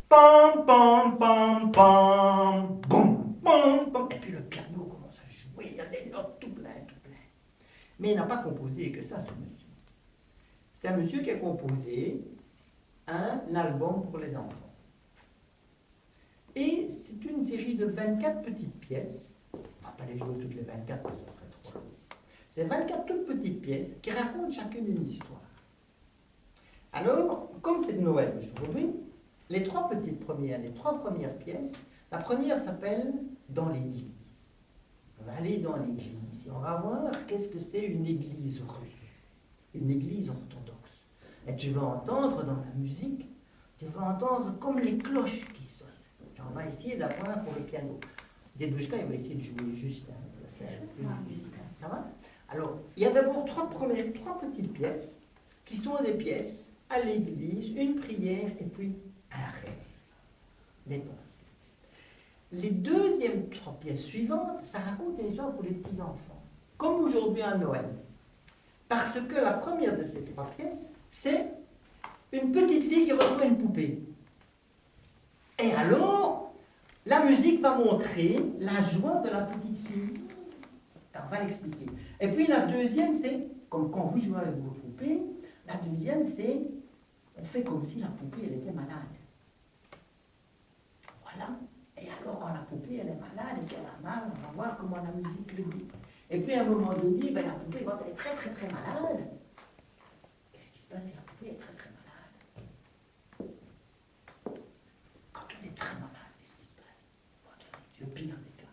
Pam, pam, pam, pam, boum, pam, pam. Et puis le piano commence à jouer, il y a des notes tout plein, tout plein. Mais il n'a pas composé que ça, ce monsieur. C'est un monsieur qui a composé un album pour les enfants. Et c'est une série de 24 petites pièces. On ne va pas les jouer toutes les 24 parce que ce serait trop long. C'est 24 toutes petites pièces qui racontent chacune une histoire. Alors, comme c'est de Noël aujourd'hui, les trois premières pièces, la première s'appelle Dans l'église. On va aller dans l'église et on va voir qu'est-ce que c'est une église russe, une église orthodoxe. Et tu vas entendre dans la musique, tu vas entendre comme les cloches qui sonnent. Et on va essayer d'apprendre pour le piano. Dedushka, il va essayer de jouer juste. Ça va? Alors, il y a d'abord trois petites pièces qui sont des pièces à l'église, une prière et puis un rêve. Des pensées. Les deuxièmes trois pièces suivantes, ça raconte une histoire pour les petits-enfants. Comme aujourd'hui à Noël. Parce que la première de ces trois pièces, c'est une petite fille qui reçoit une poupée. Et alors, la musique va montrer la joie de la petite fille. On va l'expliquer. Et puis la deuxième, c'est, comme quand vous jouez avec vos poupées, la deuxième, c'est, on fait comme si la poupée, elle était malade. Voilà. Et alors, quand la poupée, elle est malade et qu'elle a mal, on va voir comment la musique le dit. Et puis, à un moment donné, ben, la poupée, quand elle est très, très, très malade, qu'est-ce qui se passe si la poupée est très, très malade? Quand on est très malade, qu'est-ce qui se passe? C'est le pire des cas.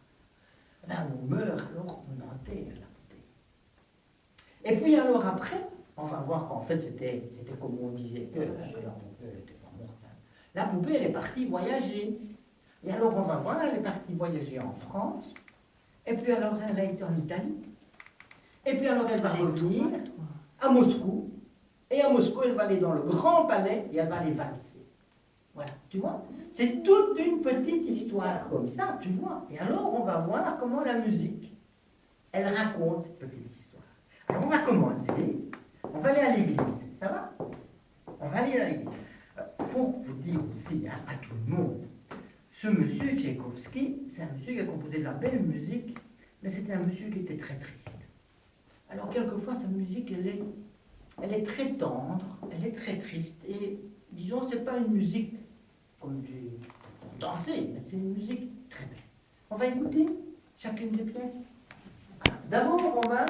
Ben, on meurt, alors on enterre la poupée. Et puis, alors après, on va voir qu'en fait, c'était comme on disait que la poupée était pas morte. La poupée, elle est partie voyager. Et alors, on va voir, elle est partie voyager en France. Et puis, alors, elle a été en Italie. Et puis, alors, elle va revenir à Moscou. Et à Moscou, elle va aller dans le grand palais et elle va aller valser. Voilà, tu vois? C'est toute une petite histoire comme ça, tu vois? Et alors, on va voir comment la musique, elle raconte cette petite histoire. Alors, on va commencer. On va aller à l'église. Ça va? On va aller à l'église. Il faut vous dire aussi à tout le monde, ce monsieur Tchaïkovski, c'est un monsieur qui a composé de la belle musique, mais c'était un monsieur qui était très triste. Alors quelquefois, sa musique, elle est très tendre, elle est très triste, et disons, c'est pas une musique comme pour danser, mais c'est une musique très belle. On va écouter chacune des pièces. Voilà. D'abord, on va